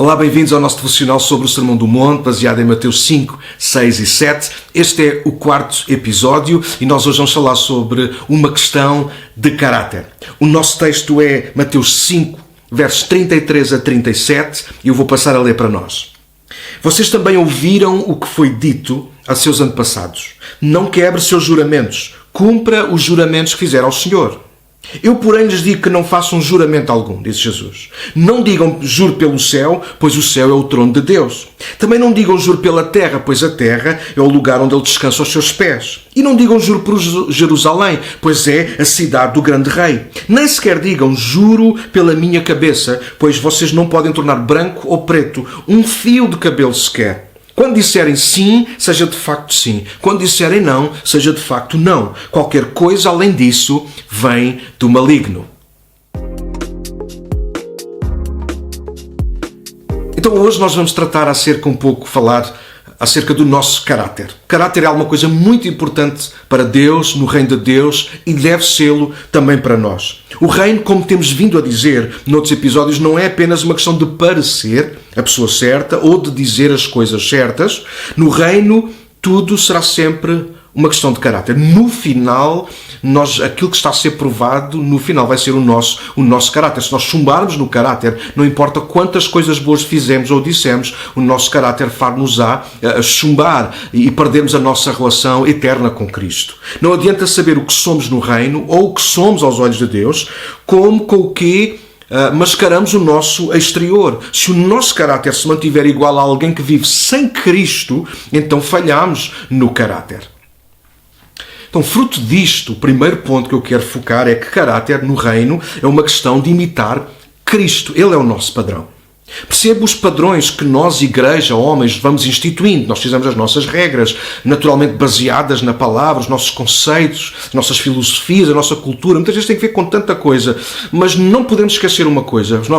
Olá, bem-vindos ao nosso devocional sobre o Sermão do Monte, baseado em Mateus 5, 6 e 7. Este é o quarto episódio e nós hoje vamos falar sobre uma questão de caráter. O nosso texto é Mateus 5, versos 33 a 37 e eu vou passar a ler para nós. Vocês também ouviram o que foi dito a seus antepassados. Não quebre seus juramentos, cumpra os juramentos que fizer ao Senhor. Eu, porém, lhes digo que não façam juramento algum, disse Jesus. Não digam juro pelo céu, pois o céu é o trono de Deus. Também não digam juro pela terra, pois a terra é o lugar onde ele descansa os seus pés. E não digam juro por Jerusalém, pois é a cidade do grande rei. Nem sequer digam juro pela minha cabeça, pois vocês não podem tornar branco ou preto um fio de cabelo sequer. Quando disserem sim, seja de facto sim. Quando disserem não, seja de facto não. Qualquer coisa além disso vem do maligno. Então hoje nós vamos tratar falar acerca do nosso caráter. Caráter é alguma coisa muito importante para Deus, no reino de Deus, e deve sê-lo também para nós. O reino, como temos vindo a dizer noutros episódios, não é apenas uma questão de parecer a pessoa certa ou de dizer as coisas certas. No reino, tudo será sempre uma questão de caráter. No final, aquilo que está a ser provado, no final vai ser o nosso caráter. Se nós chumbarmos no caráter, não importa quantas coisas boas fizemos ou dissemos, o nosso caráter far-nos-á a chumbar e perdermos a nossa relação eterna com Cristo. Não adianta saber o que somos no reino ou o que somos aos olhos de Deus, como com o que mascaramos o nosso exterior. Se o nosso caráter se mantiver igual a alguém que vive sem Cristo, então falhamos no caráter. Então, fruto disto, o primeiro ponto que eu quero focar é que caráter no reino é uma questão de imitar Cristo. Ele é o nosso padrão. Perceba os padrões que nós, igreja, homens, vamos instituindo. Nós fizemos as nossas regras, naturalmente baseadas na palavra, os nossos conceitos, as nossas filosofias, a nossa cultura. Muitas vezes tem a ver com tanta coisa. Mas não podemos esquecer uma coisa. Os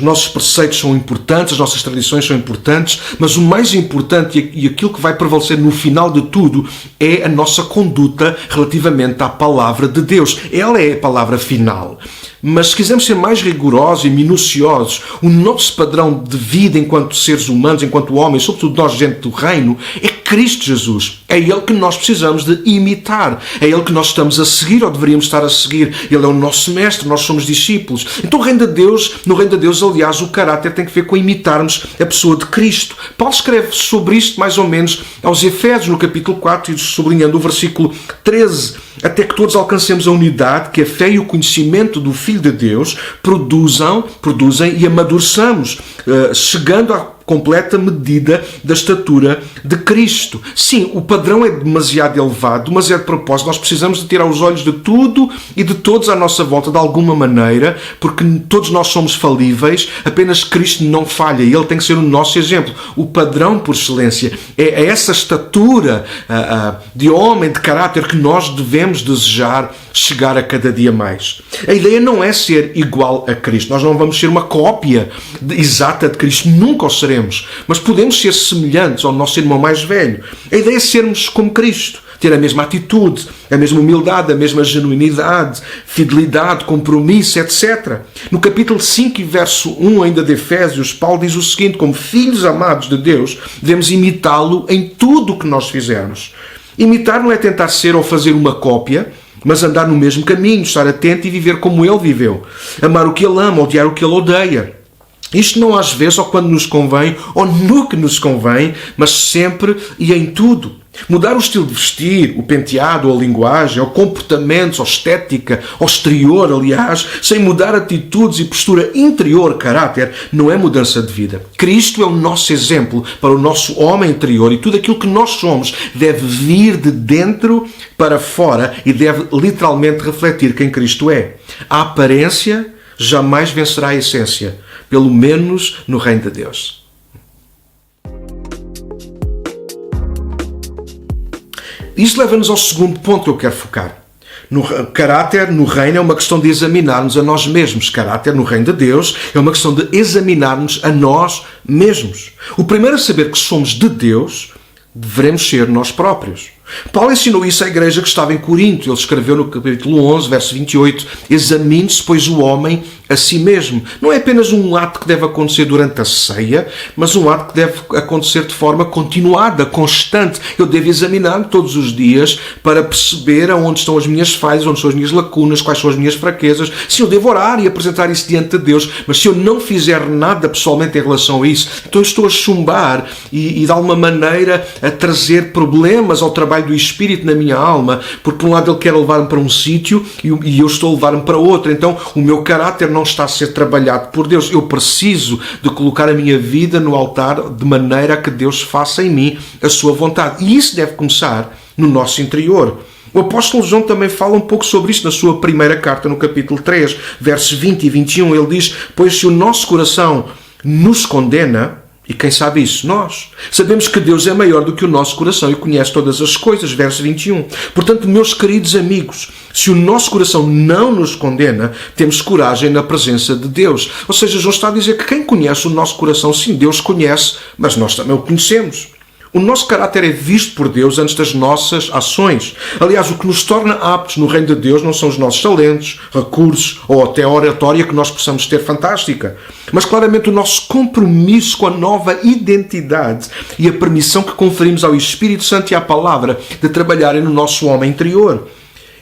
nossos preceitos são importantes, as nossas tradições são importantes, mas o mais importante e aquilo que vai prevalecer no final de tudo é a nossa conduta relativamente à palavra de Deus. Ela é a palavra final. Mas se quisermos ser mais rigorosos e minuciosos, o nosso padrão de vida enquanto seres humanos, enquanto homens, sobretudo nós, gente do reino, é Cristo Jesus. É Ele que nós precisamos de imitar. É Ele que nós estamos a seguir ou deveríamos estar a seguir. Ele é o nosso mestre, nós somos discípulos. Então no reino de Deus, aliás, o caráter tem que ver com imitarmos a pessoa de Cristo. Paulo escreve sobre isto mais ou menos aos Efésios, no capítulo 4, e sublinhando o versículo 13. Até que todos alcancemos a unidade que a fé e o conhecimento do Filho de Deus produzem e amadureçamos, chegando à completa medida da estatura de Cristo. Sim, o padrão é demasiado elevado, mas é de propósito. Nós precisamos de tirar os olhos de tudo e de todos à nossa volta, de alguma maneira, porque todos nós somos falíveis, apenas Cristo não falha e Ele tem que ser o nosso exemplo. O padrão por excelência é essa estatura de homem, de caráter que nós devemos desejar chegar a cada dia mais. A ideia não é ser igual a Cristo. Nós não vamos ser uma cópia exata de Cristo, nunca o seremos. Mas podemos ser semelhantes ao nosso irmão mais velho. A ideia é sermos como Cristo. Ter a mesma atitude, a mesma humildade, a mesma genuinidade, fidelidade, compromisso, etc. No capítulo 5 e verso 1 ainda de Efésios, Paulo diz o seguinte: como filhos amados de Deus, devemos imitá-lo em tudo o que nós fizermos. Imitar não é tentar ser ou fazer uma cópia, mas andar no mesmo caminho, estar atento e viver como ele viveu. Amar o que ele ama, odiar o que ele odeia. Isto não às vezes ou quando nos convém ou no que nos convém, mas sempre e em tudo. Mudar o estilo de vestir, o penteado, a linguagem, o comportamento, a estética, o exterior, aliás, sem mudar atitudes e postura interior, caráter, não é mudança de vida. Cristo é o nosso exemplo para o nosso homem interior e tudo aquilo que nós somos deve vir de dentro para fora e deve literalmente refletir quem Cristo é. A aparência jamais vencerá a essência, pelo menos no reino de Deus. Isto leva-nos ao segundo ponto que eu quero focar. Caráter no reino é uma questão de examinarmos a nós mesmos. Caráter no reino de Deus é uma questão de examinarmos a nós mesmos. O primeiro a saber que somos de Deus, devemos ser nós próprios. Paulo ensinou isso à igreja que estava em Corinto. Ele escreveu no capítulo 11, verso 28, examine-se, pois, o homem a si mesmo. Não é apenas um ato que deve acontecer durante a ceia, mas um ato que deve acontecer de forma continuada, constante. Eu devo examinar-me todos os dias para perceber aonde estão as minhas falhas, onde estão as minhas lacunas, quais são as minhas fraquezas. Se eu devo orar e apresentar isso diante de Deus, mas se eu não fizer nada pessoalmente em relação a isso, então eu estou a chumbar e de alguma maneira a trazer problemas ao trabalho do Espírito na minha alma, porque por um lado ele quer levar-me para um sítio e eu estou a levar-me para outro. Então o meu caráter não está a ser trabalhado por Deus. Eu preciso de colocar a minha vida no altar de maneira a que Deus faça em mim a sua vontade. E isso deve começar no nosso interior. O apóstolo João também fala um pouco sobre isso na sua primeira carta, no capítulo 3, versos 20 e 21. Ele diz, pois se o nosso coração nos condena, e quem sabe isso? Nós. Sabemos que Deus é maior do que o nosso coração e conhece todas as coisas. Verso 21. Portanto, meus queridos amigos, se o nosso coração não nos condena, temos coragem na presença de Deus. Ou seja, João está a dizer que quem conhece o nosso coração, sim, Deus conhece, mas nós também o conhecemos. O nosso caráter é visto por Deus antes das nossas ações. Aliás, o que nos torna aptos no reino de Deus não são os nossos talentos, recursos ou até a oratória que nós possamos ter fantástica, mas claramente o nosso compromisso com a nova identidade e a permissão que conferimos ao Espírito Santo e à Palavra de trabalharem no nosso homem interior.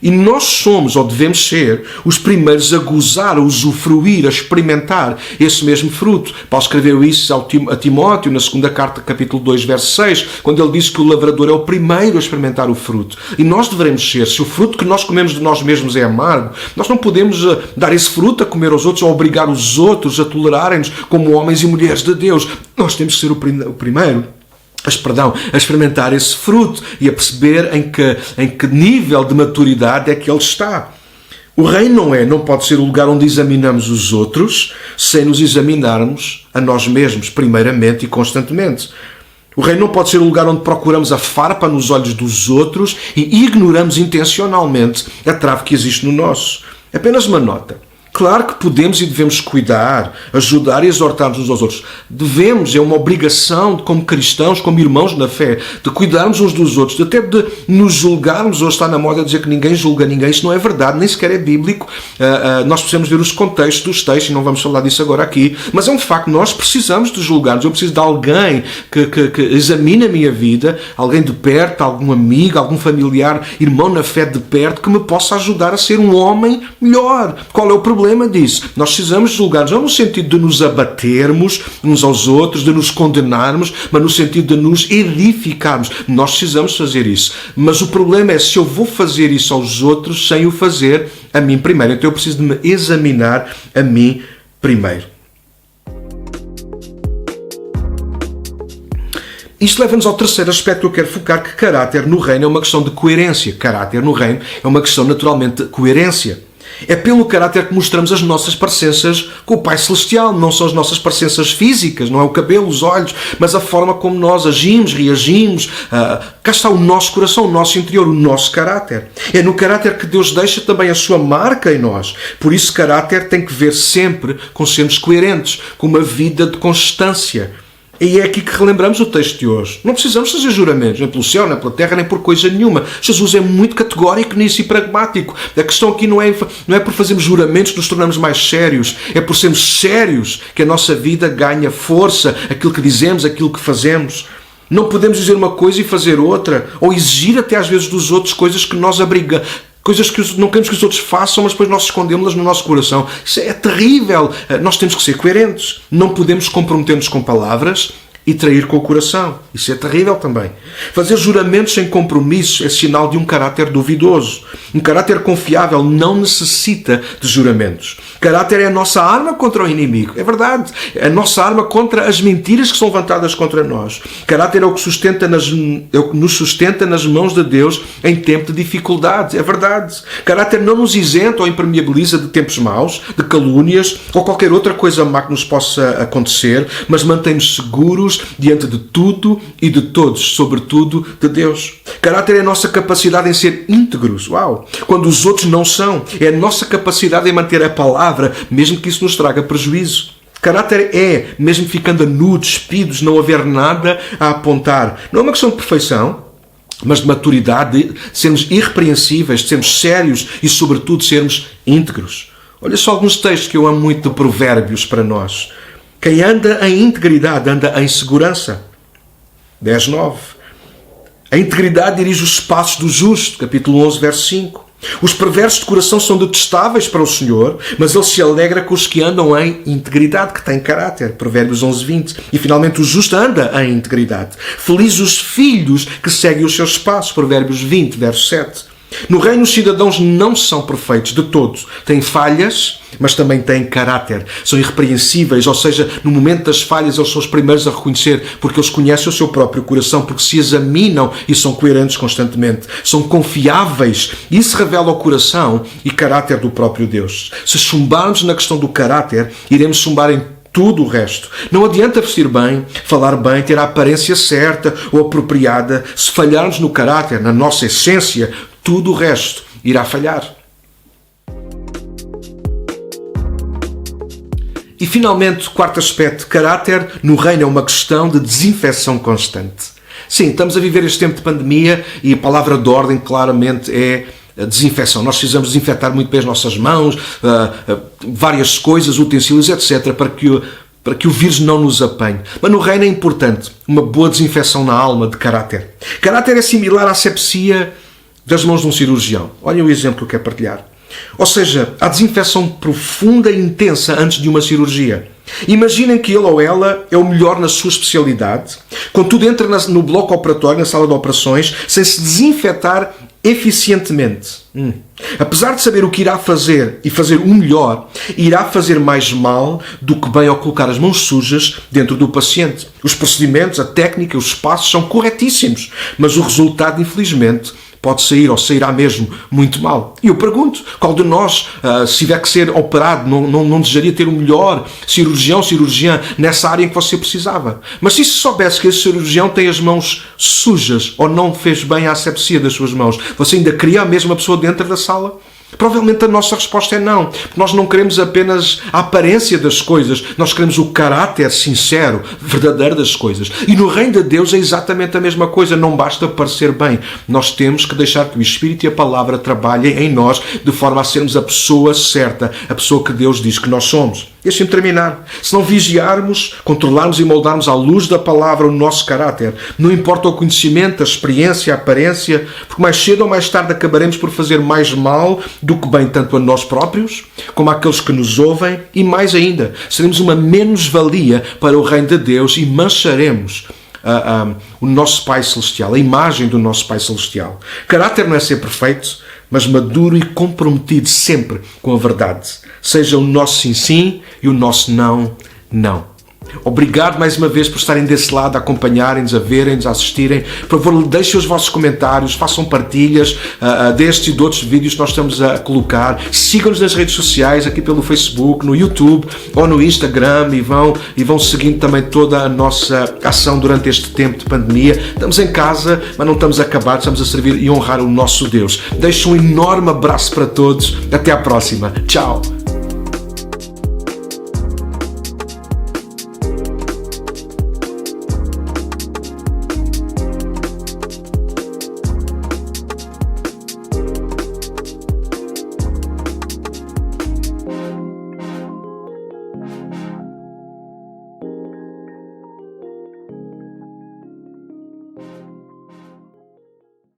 E nós somos, ou devemos ser, os primeiros a gozar, a usufruir, a experimentar esse mesmo fruto. Paulo escreveu isso a Timóteo, na segunda carta, capítulo 2, verso 6, quando ele disse que o lavrador é o primeiro a experimentar o fruto. E nós devemos ser. Se o fruto que nós comemos de nós mesmos é amargo, nós não podemos dar esse fruto a comer aos outros ou obrigar os outros a tolerarem-nos como homens e mulheres de Deus. Nós temos que ser o primeiro a experimentar esse fruto e a perceber em que nível de maturidade é que ele está. O reino não pode ser o lugar onde examinamos os outros sem nos examinarmos a nós mesmos, primeiramente e constantemente. O reino não pode ser o lugar onde procuramos a farpa nos olhos dos outros e ignoramos intencionalmente a trave que existe no nosso. Apenas uma nota. Claro que podemos e devemos cuidar, ajudar e exortar-nos uns aos outros. Devemos, é uma obrigação como cristãos, como irmãos na fé, de cuidarmos uns dos outros, até de nos julgarmos. Hoje está na moda dizer que ninguém julga ninguém. Isso não é verdade, nem sequer é bíblico. Nós precisamos ver os contextos dos textos e não vamos falar disso agora aqui. Mas é um facto, nós precisamos de julgar-nos. Eu preciso de alguém que examine a minha vida, alguém de perto, algum amigo, algum familiar, irmão na fé de perto, que me possa ajudar a ser um homem melhor. Qual é o problema disso? Nós precisamos julgar-nos, não no sentido de nos abatermos uns aos outros, de nos condenarmos, mas no sentido de nos edificarmos. Nós precisamos fazer isso. Mas o problema é se eu vou fazer isso aos outros sem o fazer a mim primeiro. Então eu preciso de me examinar a mim primeiro. Isto leva-nos ao terceiro aspecto que eu quero focar, que caráter no reino é uma questão de coerência. Caráter no reino é uma questão naturalmente de coerência. É pelo caráter que mostramos as nossas parecenças com o Pai Celestial. Não são as nossas parecenças físicas, não é o cabelo, os olhos, mas a forma como nós agimos, reagimos. Cá está o nosso coração, o nosso interior, o nosso caráter. É no caráter que Deus deixa também a sua marca em nós. Por isso, caráter tem que ver sempre com sermos coerentes, com uma vida de constância. E é aqui que relembramos o texto de hoje. Não precisamos fazer juramentos, nem pelo céu, nem pela terra, nem por coisa nenhuma. Jesus é muito categórico nisso e pragmático. A questão aqui não é por fazermos juramentos que nos tornamos mais sérios. É por sermos sérios que a nossa vida ganha força, aquilo que dizemos, aquilo que fazemos. Não podemos dizer uma coisa e fazer outra, ou exigir até às vezes dos outros coisas que nós abrigamos. Coisas que não queremos que os outros façam, mas depois nós escondemos-las no nosso coração. Isso é terrível. Nós temos que ser coerentes. Não podemos comprometer-nos com palavras e trair com o coração. Isso é terrível também. Fazer juramentos sem compromisso é sinal de um caráter duvidoso. Um caráter confiável não necessita de juramentos. Caráter é a nossa arma contra o inimigo. É verdade. É a nossa arma contra as mentiras que são levantadas contra nós. Caráter é o que nos sustenta nas mãos de Deus em tempo de dificuldade. É verdade. Caráter não nos isenta ou impermeabiliza de tempos maus, de calúnias ou qualquer outra coisa má que nos possa acontecer, mas mantém-nos seguros diante de tudo e de todos, sobretudo de Deus. Caráter é a nossa capacidade em ser íntegros. Uau! Quando os outros não são. É a nossa capacidade em manter a palavra, mesmo que isso nos traga prejuízo. Caráter é, mesmo ficando nu, despidos, não haver nada a apontar. Não é uma questão de perfeição. mas de maturidade, de sermos irrepreensíveis, de sermos sérios e, sobretudo, de sermos íntegros. Olha só alguns textos que eu amo muito de Provérbios para nós. Quem anda em integridade anda em segurança. 10:9. A integridade dirige os passos do justo. Capítulo 11, verso 5. Os perversos de coração são detestáveis para o Senhor, mas Ele se alegra com os que andam em integridade, que têm caráter. Provérbios 11:20. E finalmente o justo anda em integridade. Felizes os filhos que seguem os seus passos. Provérbios 20, verso 7. No reino, os cidadãos não são perfeitos de todos. Têm falhas, mas também têm caráter. São irrepreensíveis, ou seja, no momento das falhas eles são os primeiros a reconhecer, porque eles conhecem o seu próprio coração, porque se examinam e são coerentes constantemente. São confiáveis. Isso revela o coração e caráter do próprio Deus. Se chumbarmos na questão do caráter, iremos chumbar em tudo o resto. Não adianta vestir bem, falar bem, ter a aparência certa ou apropriada. Se falharmos no caráter, na nossa essência, tudo o resto irá falhar. E finalmente, quarto aspecto, caráter no reino é uma questão de desinfecção constante. Sim, estamos a viver este tempo de pandemia e a palavra de ordem claramente é a desinfecção. Nós precisamos desinfetar muito bem as nossas mãos, várias coisas, utensílios, etc., para que o vírus não nos apanhe. Mas no reino é importante uma boa desinfecção na alma de caráter. Caráter é similar à asepsia das mãos de um cirurgião. Olhem o exemplo que eu quero partilhar. Ou seja, a desinfecção profunda e intensa antes de uma cirurgia. Imaginem que ele ou ela é o melhor na sua especialidade, contudo entra no bloco operatório, na sala de operações, sem se desinfetar eficientemente. Apesar de saber o que irá fazer e fazer o melhor, irá fazer mais mal do que bem ao colocar as mãos sujas dentro do paciente. Os procedimentos, a técnica, os passos são corretíssimos, mas o resultado, infelizmente, pode sair ou sairá mesmo muito mal. E eu pergunto, qual de nós, se tiver que ser operado, não desejaria ter o melhor cirurgiã nessa área em que você precisava? Mas se soubesse que esse cirurgião tem as mãos sujas ou não fez bem a asepsia das suas mãos, você ainda queria a mesma pessoa dentro da sala? Provavelmente a nossa resposta é não. Nós não queremos apenas a aparência das coisas, nós queremos o caráter sincero, verdadeiro das coisas. E no reino de Deus é exatamente a mesma coisa, não basta parecer bem. Nós temos que deixar que o Espírito e a Palavra trabalhem em nós de forma a sermos a pessoa certa, a pessoa que Deus diz que nós somos. Deixem-me terminar. Se não vigiarmos, controlarmos e moldarmos à luz da Palavra o nosso caráter, não importa o conhecimento, a experiência, a aparência, porque mais cedo ou mais tarde acabaremos por fazer mais mal do que bem tanto a nós próprios, como àqueles que nos ouvem, e mais ainda, seremos uma menos-valia para o reino de Deus e mancharemos o nosso Pai Celestial, a imagem do nosso Pai Celestial. Caráter não é ser perfeito, mas maduro e comprometido sempre com a verdade. Seja o nosso sim, sim e o nosso não, não. Obrigado mais uma vez por estarem desse lado, a acompanharem-nos, a verem-nos, a assistirem. Por favor, deixem os vossos comentários, façam partilhas destes e de outros vídeos que nós estamos a colocar. Sigam-nos nas redes sociais, aqui pelo Facebook, no YouTube ou no Instagram e vão seguindo também toda a nossa ação durante este tempo de pandemia. Estamos em casa, mas não estamos acabados, estamos a servir e honrar o nosso Deus. Deixo um enorme abraço para todos. Até à próxima. Tchau.